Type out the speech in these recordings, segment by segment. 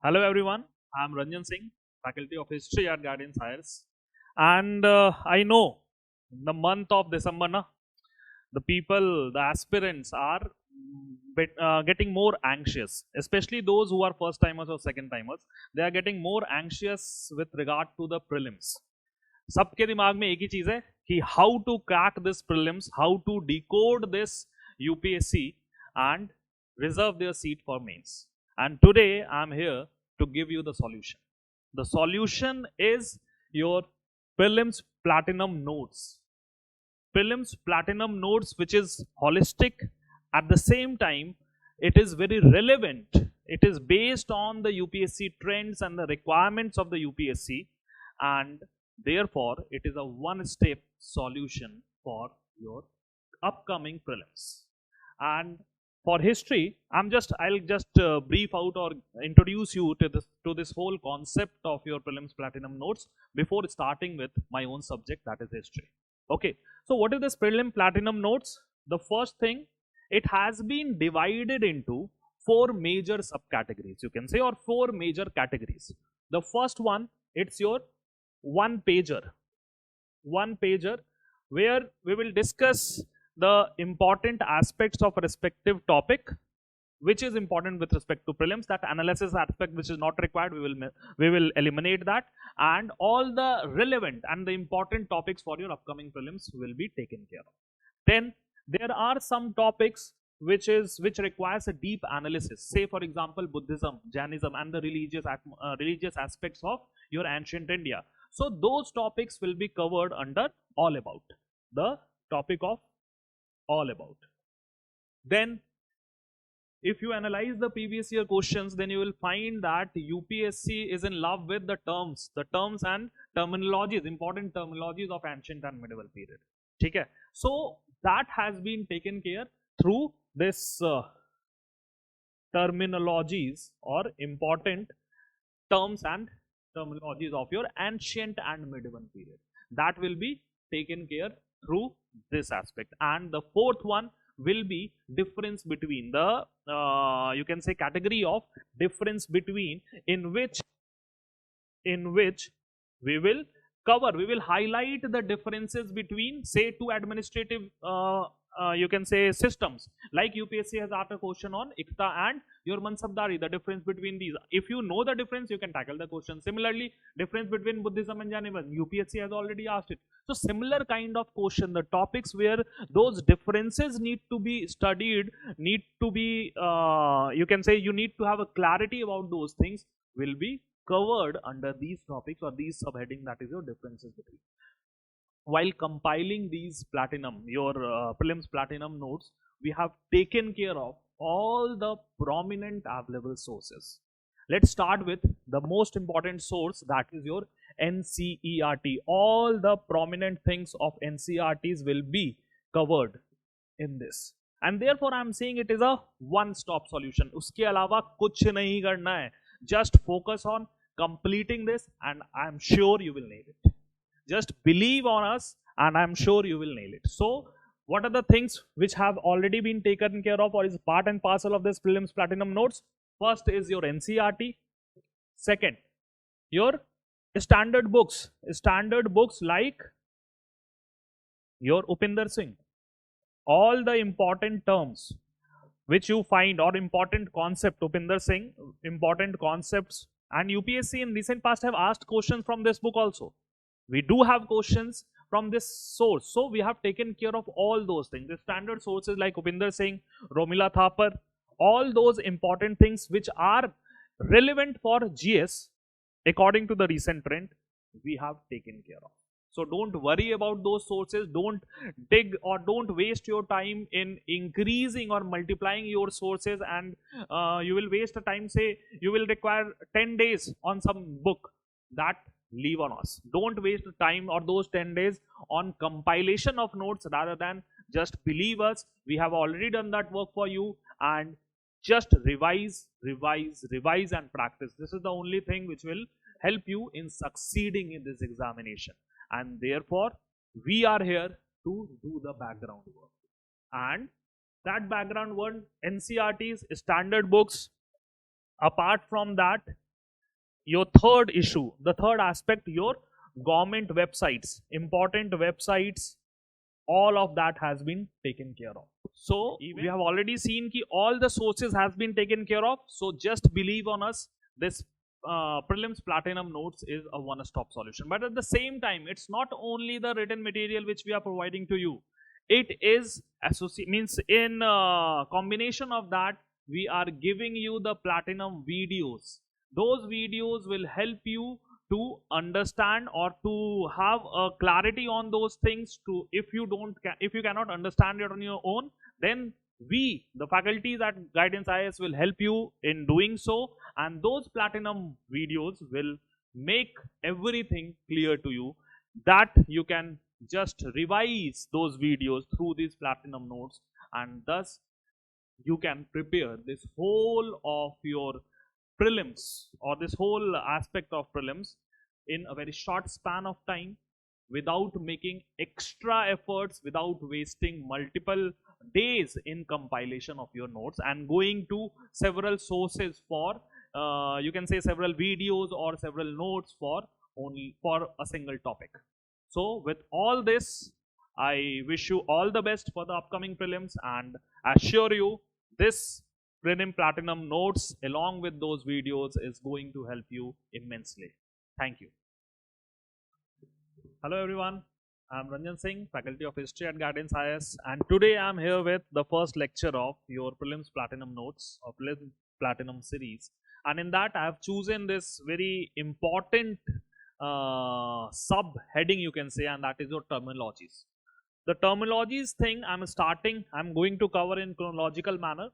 Hello everyone, I am Ranjan Singh, Faculty of History at Guidance IAS. And I know in the month of December, the people, the aspirants are getting more anxious, especially those who are first timers or second timers. They are getting more anxious with regard to the prelims. सबके दिमाग में एक ही चीज है कि how to crack this prelims, how to decode this UPSC and reserve their seat for mains. And today I'm here to give you the solution. The solution is your prelims platinum notes. Prelims platinum notes, which is holistic. At the same time, it is very relevant. It is based on the UPSC trends and the requirements of the UPSC, and therefore it is a one-step solution for your upcoming prelims. And for history, I'll just brief out or introduce you to this whole concept of your prelims platinum notes before starting with my own subject, that is history. Okay, so what is this prelim platinum notes? The first thing, it has been divided into four major subcategories, you can say, or four major categories. The first one, it's your one pager where we will discuss the important aspects of a respective topic, which is important with respect to prelims. That analysis aspect which is not required, we will eliminate that, and all the relevant and the important topics for your upcoming prelims will be taken care of. Then there are some topics which requires a deep analysis, say for example Buddhism, Jainism, and the religious aspects of your ancient India. So those topics will be covered under all about, the topic of all about. Then if you analyze the previous year questions, then you will find that UPSC is in love with the terms and terminologies, important terminologies of ancient and medieval period. Okay, so that has been taken care through this terminologies or important terms and terminologies of your ancient and medieval period. That will be taken care through this aspect. And the fourth one will be difference between the you can say category of difference between, in which we will highlight the differences between, say, two administrative you can say systems. Like UPSC has asked a question on Ikta and your Mansabdari, the difference between these. If you know the difference, you can tackle the question. Similarly, difference between Buddhism and Jainism, UPSC has already asked it. So similar kind of question, the topics where those differences need to be studied, need to be you can say you need to have a clarity about those things, will be covered under these topics or these subheading, that is your differences between. While compiling these your prelims platinum notes, we have taken care of all the prominent available sources. Let's start with the most important source, that is your NCERT. All the prominent things of NCERTs will be covered in this, and therefore I am saying it is a one stop solution. Uske alawa kuch nahi karna hai. Just focus on completing this and I am sure you will nail it. Just believe on us and I am sure you will nail it. So what are the things which have already been taken care of or is part and parcel of this prelims platinum notes? First is your NCERT. Second, your standard books like your Upinder Singh. All the important terms which you find or important concept, Upinder Singh, important concepts, and UPSC in recent past have asked questions from this book also. We do have questions from this source, so we have taken care of all those things. The standard sources like Upinder Singh, Romila Thapar, all those important things which are relevant for GS according to the recent trend, we have taken care of. So don't worry about those sources, don't dig or don't waste your time in increasing or multiplying your sources, and you will waste a time, say you will require 10 days on some book. That leave on us. Don't waste time or those 10 days on compilation of notes, rather than just believe us. We have already done that work for you, and just revise and practice. This is the only thing which will help you in succeeding in this examination. And therefore we are here to do the background work, and that background work, NCERTs, standard books. Apart from that, your third issue, the third aspect, your government websites, important websites, all of that has been taken care of. So we have already seen ki all the sources has been taken care of. So just believe on us, this prelims platinum notes is a one-stop solution. But at the same time, it's not only the written material which we are providing to you. It is means in combination of that, we are giving you the platinum videos. Those videos will help you to understand or to have a clarity on those things. To if you cannot understand it on your own, then we, the faculties at Guidance IAS, will help you in doing so, and those platinum videos will make everything clear to you, that you can just revise those videos through these platinum notes, and thus you can prepare this whole of your prelims, or this whole aspect of prelims, in a very short span of time, without making extra efforts, without wasting multiple days in compilation of your notes and going to several sources for you can say several videos or several notes for only for a single topic. So with all this, I wish you all the best for the upcoming prelims, and assure you this prelim platinum notes along with those videos is going to help you immensely. Thank you. Hello everyone, I am Ranjan Singh, Faculty of History at Guidance IAS, and today I am here with the first lecture of your Prelims Platinum Notes or Prelims Platinum series. And in that I have chosen this very important sub-heading, you can say, and that is your terminologies. The terminologies thing I'm going to cover in chronological manner.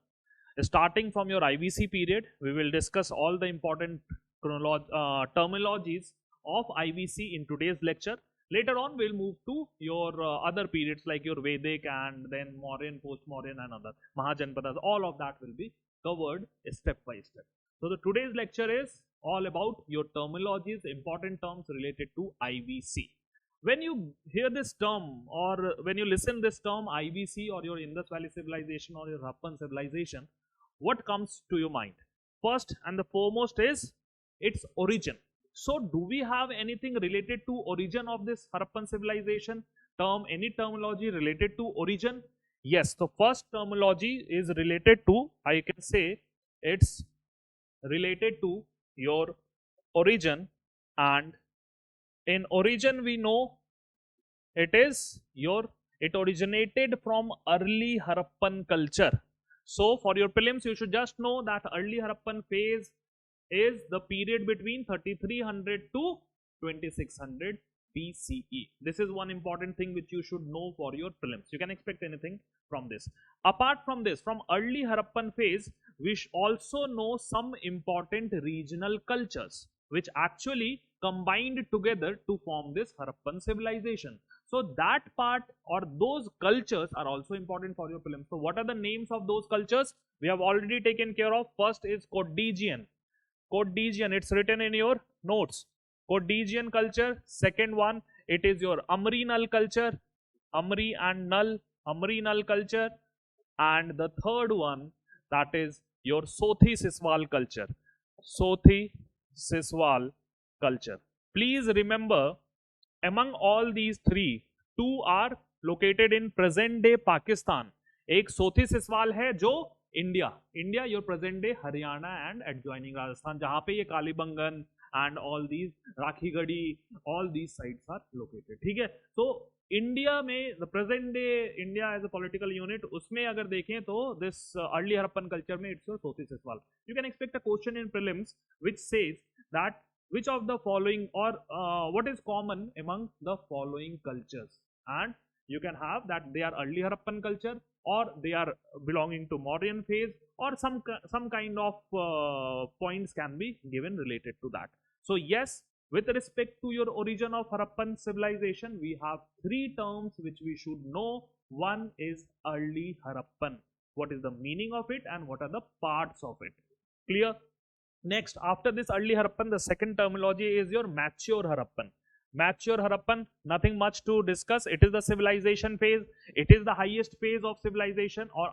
Starting from your IVC period, we will discuss all the important terminologies of IVC in today's lecture. Later on, we'll move to your other periods like your Vedic and then Mauryan, post-Mauryan and other Mahajanpadas. All of that will be covered step by step. So the today's lecture is all about your terminologies, important terms related to IVC. When you hear this term, or when you listen this term IVC or your Indus Valley Civilization or your Harappan Civilization, what comes to your mind? First and the foremost is its origin. So do we have anything related to origin of this Harappan civilization term, any terminology related to origin? Yes, the first terminology is related to, I can say it's related to your origin, and in origin we know it originated from early Harappan culture. So for your prelims, you should just know that early Harappan phase is the period between 3300 to 2600 BCE. This is one important thing which you should know for your prelims. You can expect anything from this. Apart from this, from early Harappan phase, we also know some important regional cultures which actually combined together to form this Harappan civilization. So that part or those cultures are also important for your prelims. So what are the names of those cultures? We have already taken care of. First is Codigian. Codigian, it's written in your notes. Codigian culture. Second one, it is your Amri Null culture. Amri and Null, Amri Null culture. And the third one, that is your Sothi Siswal culture. Sothi Siswal culture. Please remember, among all these three, two are located in present day Pakistan. एक सोथी सिसवाल है जो India your present day Haryana and adjoining Rajasthan, जहां पे ये Kalibangan and all these Rakhigarhi, all these sites are located. ठीक है, तो India में the present day India as a political unit, उसमें अगर देखें तो दिस अर्ली हरप्पन कल्चर में it's your Sothi Siswal. You can expect a question in prelims which says that which of the following or what is common among the following cultures, and you can have that they are early Harappan culture, or they are belonging to Mauryan phase, or some kind of points can be given related to that. So yes, with respect to your origin of Harappan civilization, we have three terms which we should know. One is early Harappan. What is the meaning of it and what are the parts of it? Clear? Next, after this early Harappan, the second terminology is your mature Harappan. Mature Harappan, nothing much to discuss. It is the civilization phase. It is the highest phase of civilization or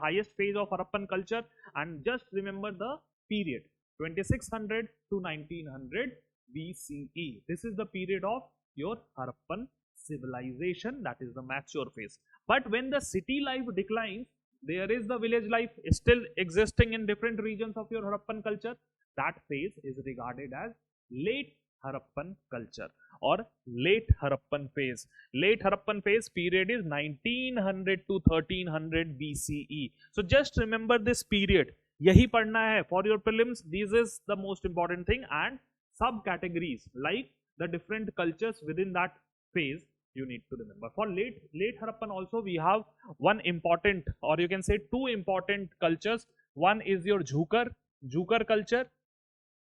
highest phase of Harappan culture. And just remember the period. 2600 to 1900 BCE. This is the period of your Harappan civilization, that is the mature phase. But when the city life declines, there is the village life still existing in different regions of your Harappan culture. That phase is regarded as late Harappan culture or late Harappan phase. Late Harappan phase period is 1900 to 1300 BCE. So just remember this period. Yahi padna hai for your prelims. This is the most important thing, and subcategories like the different cultures within that phase you need to remember. For late Harappan also we have one important, or you can say two important cultures. One is your Jhukar culture,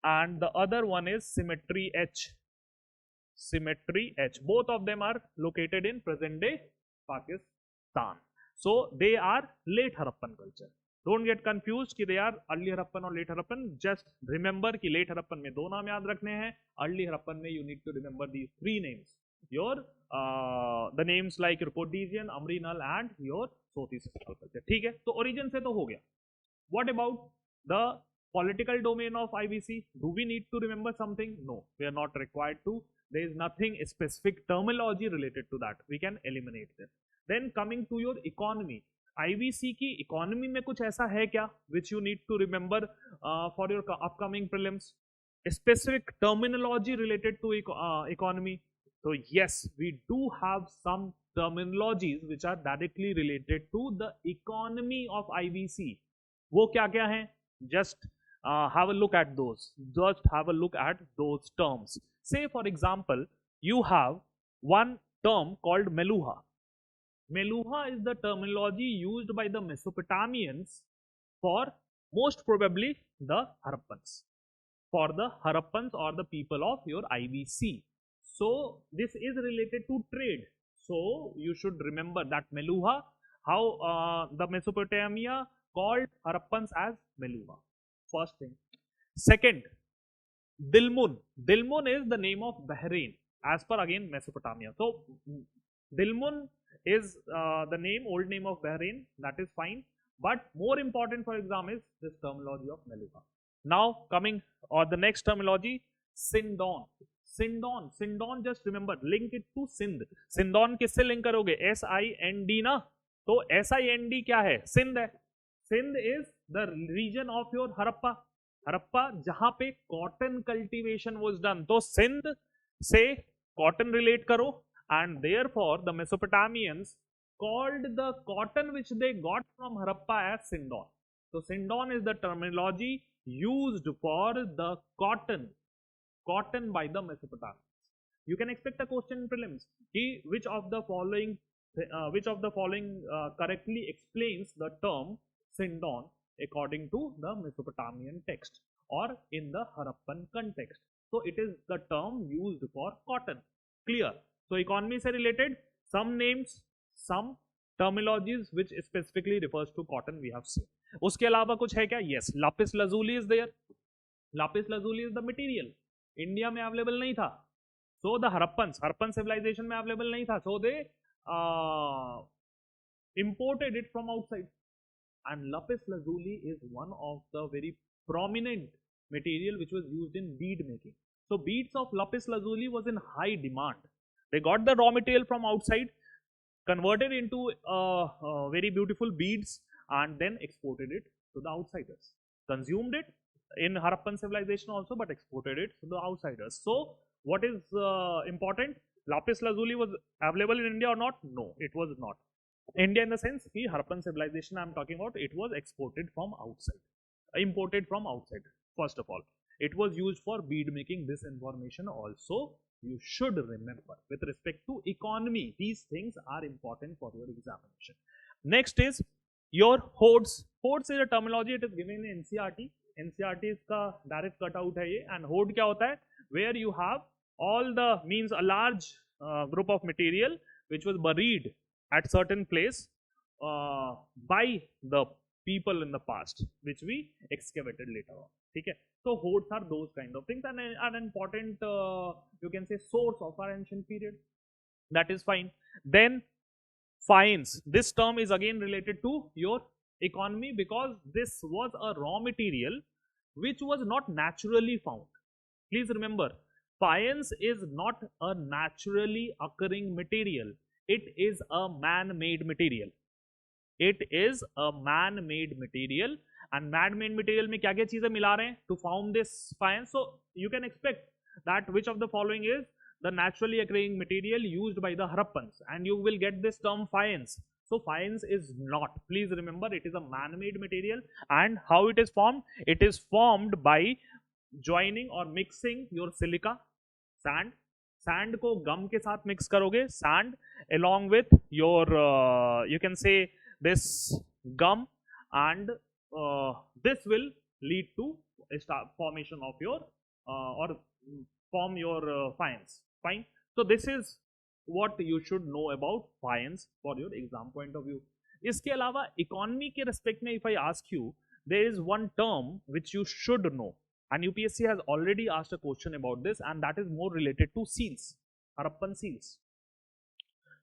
and the other one is Symmetry H. Both of them are located in present day Pakistan. So they are late Harappan culture. Don't get confused कि they are early Harappan or late Harappan. Just remember कि late Harappan में दो नाम याद रखने हैं. Early Harappan में you need to remember these three names. Your the names like your Rhodesian, Amrinal and your Soti culture. ठीक है? तो origin से तो हो गया. What about the political domain of IBC? Do we need to remember something? No, we are not required to. There is nothing specific terminology related to that. We can eliminate this. Then coming to your economy. IBC की economy में कुछ ऐसा है क्या which you need to remember for your upcoming prelims? Specific terminology related to economy. So yes, we do have some terminologies which are directly related to the economy of IBC. वो क्या क्या हैं? Just have a look at those. Just have a look at those terms. Say for example, you have one term called Meluha. Meluha is the terminology used by the Mesopotamians for most probably the Harappans. For the Harappans or the people of your IBC. So this is related to trade. So you should remember that Meluha, how the Mesopotamia called Harappans as Meluha. First thing. Second, Dilmun. Dilmun is the name of Bahrain as per again Mesopotamia. So Dilmun is the name, old name of Bahrain. That is fine. But more important for exam is this terminology of Meluha. Now coming or the next terminology, Sindon. Sindon just remember, link it to Sindh. Sindon किससे link करोगे? SIND ना. तो SIND क्या है? Sindh है. Sindh is the region of your Harappa. Harappa जहाँ पे cotton cultivation was done. तो Sindh से cotton relate करो, and therefore the Mesopotamians called the cotton which they got from Harappa as Sindon. So Sindon is the terminology used for the cotton by the Mesopotamians. You can expect a question in prelims. Which of the following correctly explains the term Sindon according to the Mesopotamian text or in the Harappan context? So it is the term used for cotton. Clear? So economy से related some names, some terminologies which specifically refers to cotton we have seen. उसके अलावा कुछ है क्या? Yes, lapis lazuli is there. Lapis lazuli is the material. India में available नहीं था. So the Harappan civilization में अवेलेबल नहीं था. So they imported it from outside. And lapis lazuli is one of the very prominent material which was used in bead making. So beads of lapis lazuli was in high demand. They got the raw material from outside, converted into very beautiful beads, and then exported it to the outsiders. Consumed it in Harappan civilization also, but exported it to the outsiders. So what is important? Lapis lazuli was available in India or not? No, it was not. India in the sense, the Harappan civilization I am talking about, it was exported from outside, imported from outside. First of all, it was used for bead making. This information also you should remember. With respect to economy, these things are important for your examination. Next is your hoards. Hoards is a terminology, it is given in NCERT. NCERT is का direct cut out है ये. And hoard क्या होता है? Where you have all the means a large group of material which was buried at certain place by the people in the past, which we excavated later on. ठीक है? So hoards are those kind of things, and an important you can say source of our ancient period. That is fine. Then fines. This term is again related to your economy because this was a raw material which was not naturally found. Please remember, science is not a naturally occurring material. It is a man-made material. It is a man-made material. And man-made material में क्या क्या चीजें मिला रहे हैं to form this science? So you can expect that which of the following is the naturally occurring material used by the Harappans, and you will get this term faience. So faience is not. Please remember, it is a man-made material. And how it is formed? It is formed by joining or mixing your silica, sand. Sand को gum के साथ mix करोगे, sand along with your you can say this gum, and this will lead to a formation of your or form your faience. Fine. So this is what you should know about faience for your exam point of view. इसके अलावा economy के respect में if I ask you, there is one term which you should know, and UPSC has already asked a question about this, and that is more related to seals, Harappan seals.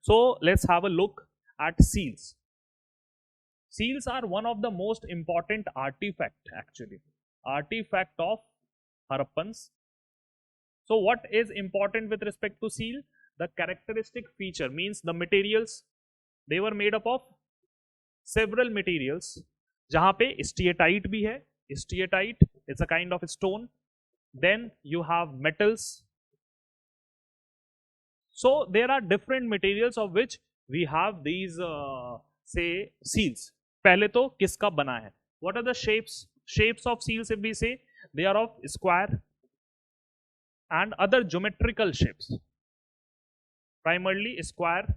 So let's have a look at seals. Seals are one of the most important artifact of Harappans. So what is important with respect to seal? The characteristic feature means the materials. They were made up of several materials. जहाँ पे steatite भी है. Steatite is a kind of stone. Then you have metals. So there are different materials of which we have these say seals. पहले तो किसका बना है? What are the shapes of seals? If we say, they are of square and other geometrical shapes. Primarily square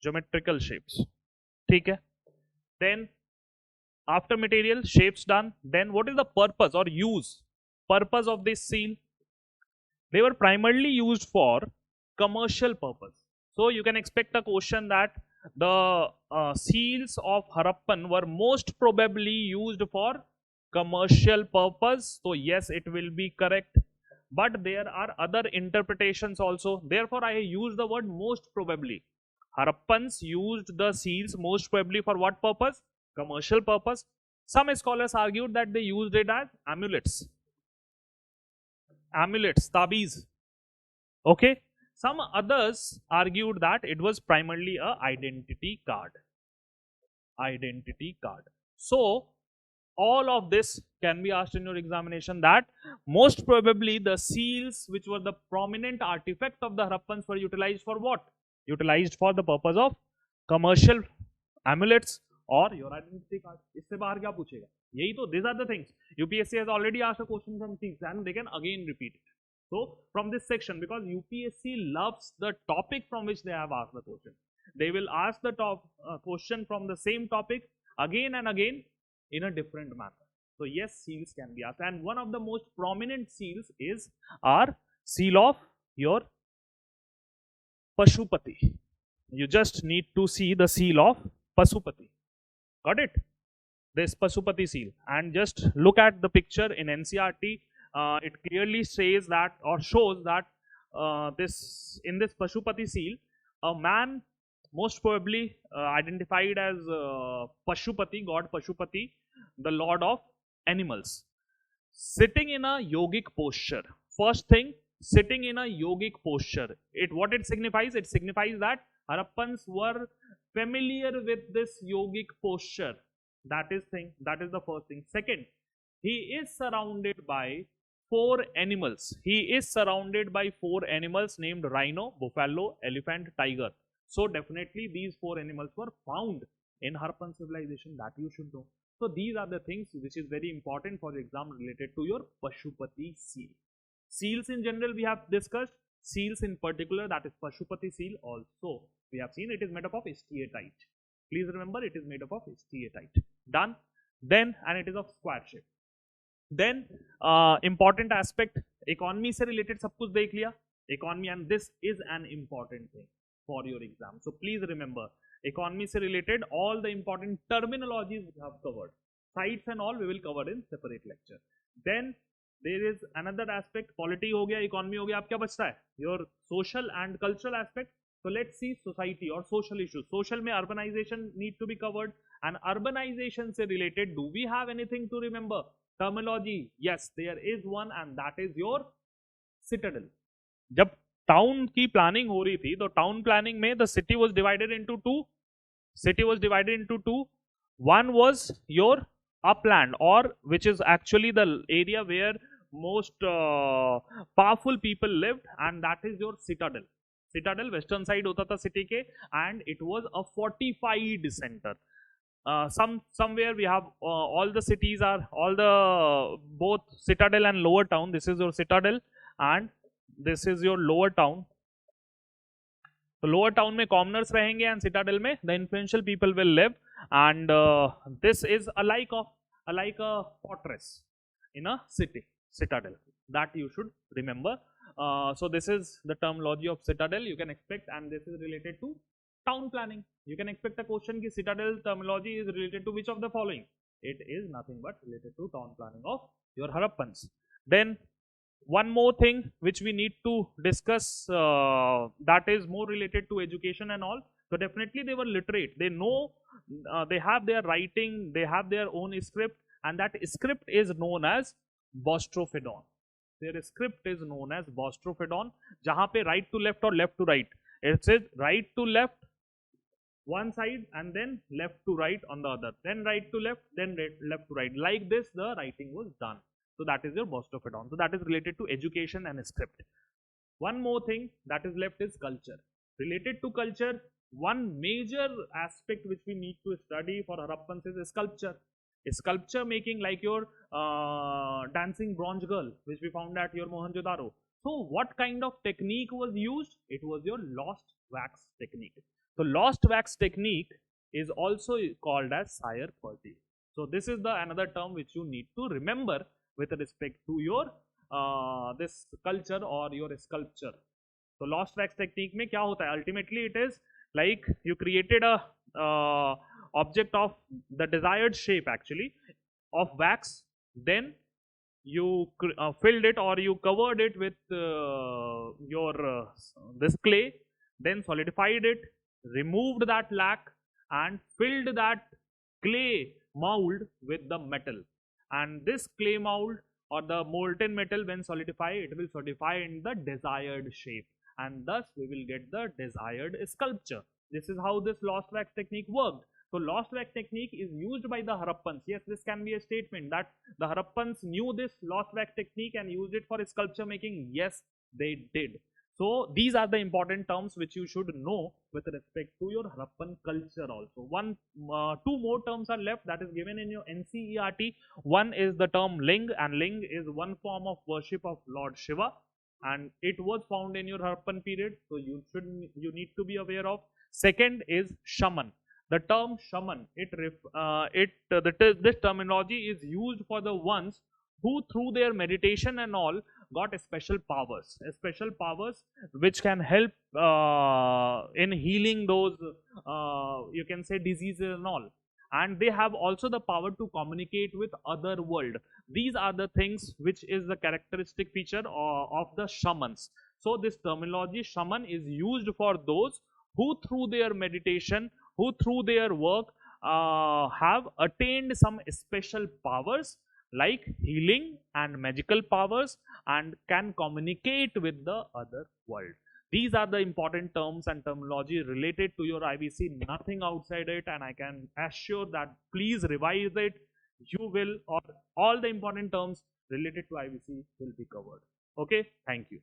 geometrical shapes. ठीक है? Then after material shapes done, then what is the purpose or purpose of this seal? They were primarily used for commercial purpose. So you can expect a question that the seals of Harappan were most probably used for commercial purpose. So yes, it will be correct. But there are other interpretations also. Therefore, I use the word most probably. Harappans used the seals most probably for what purpose? Commercial purpose. Some scholars argued that they used it as amulets. Amulets, tabiz. Okay. Some others argued that it was primarily a identity card. Identity card. So all of this can be asked in your examination, that most probably the seals which were the prominent artifact of the Harappans were utilized for what? Utilized for the purpose of commercial amulets or your identity card. इससे बाहर क्या पूछेगा? यही तो, these are the things. UPSC has already asked a question from seals and they can again repeat it. So from this section, because UPSC loves the topic from which they have asked the question, they will ask the question from the same topic again and again in a different manner. So yes, seals can be asked, and one of the most prominent seals is our seal of your Pashupati. You just need to see the seal of Pashupati. Got it? This Pashupati seal, and just look at the picture in NCERT. It clearly says that or shows that in this Pashupati seal, a man most probably identified as Pashupati, god Pashupati, the lord of animals, sitting in a yogic posture. First thing, sitting in a yogic posture. What it signifies? It signifies that Harappans were familiar with this yogic posture. That is the first thing. Second, he is surrounded by 4 animals. He is surrounded by 4 animals named rhino, buffalo, elephant, tiger. So definitely these 4 animals were found in Harappan civilization, that you should know. So these are the things which is very important for the exam related to your Pashupati seal. Seals in general we have discussed. Seals in particular, that is Pashupati seal, also we have seen it is made up of steatite. Please remember, it is made up of steatite. Done. Then, and it is of square shape. Then important aspect, economy से related सब कुछ देख लिया. Economy, and this is an important thing for your exam. So please remember, economy से related all the important terminologies we have covered. Sites and all we will cover in separate lecture. Then there is another aspect, polity हो गया, economy हो गया, अब क्या बचता है? Your social and cultural aspect. So let's see society or social issues. Social में urbanization need to be covered, and urbanization से related, do we have anything to remember? terminology, yes, there is one, and that is your citadel. जब town की planning हो रही थी तो town planning में the city was divided into two. City was divided into two. One was your upland, or which is actually the area where most powerful people lived, and that is your citadel. Citadel western side hota tha city ke, and it was a fortified center. Somewhere we have all the cities are all the both citadel and lower town. This is your citadel and this is your lower town. तो lower town में commoners रहेंगे and Citadel में the influential people will live and this is alike a fortress in a city citadel that you should remember. So this is the terminology of citadel you can expect, and this is related to town planning. You can expect a question ki citadel terminology is related to which of the following. It is nothing but related to town planning of your Harappans. Then one more thing which we need to discuss, that is more related to education and all. So definitely they were literate, they know, they have their writing, they have their own script, and that script is known as Bostrophodon. Their script is known as Bostrophodon, jahan pe right to left or left to right. It says right to left one side and then left to right on the other, then right to left, then left to right, like this the writing was done. So that is your Bostrophodon. So that is related to education and script. One more thing that is left is culture. Related to culture, one major aspect which we need to study for Harappans is sculpture. Sculpture making, like your dancing bronze girl which we found at your Mohenjo-daro. So what kind of technique was used? It was your lost wax technique. So lost wax technique is also called as Sire Purdy. So this is the another term which you need to remember with respect to your this culture or your sculpture. So lost wax technique में क्या होता है? Ultimately it is like you created a object of the desired shape actually of wax, then you filled it or you covered it with your this clay, then solidified it, removed that lac and filled that clay mold with the metal. And this clay mold or the molten metal, when solidify, it will solidify in the desired shape, and thus we will get the desired sculpture. This is how this lost wax technique worked. So lost wax technique is used by the Harappans. Yes, this can be a statement that the Harappans knew this lost wax technique and used it for sculpture making. Yes, they did. So these are the important terms which you should know with respect to your Harappan culture also. Two more terms are left that is given in your NCERT. One is the term ling, and ling is one form of worship of Lord Shiva, and it was found in your Harappan period. So you need to be aware of. Second is shaman. The term shaman, this terminology is used for the ones who through their meditation and all got special powers which can help in healing those you can say diseases and all, and they have also the power to communicate with other world. These are the things which is the characteristic feature of the shamans. So this terminology shaman is used for those who through their meditation, who through their work have attained some special powers like healing and magical powers and can communicate with the other world. These are the important terms and terminology related to your IBC, nothing outside it, and I can assure that please revise it. You will, or all the important terms related to IBC will be covered. Okay, thank you.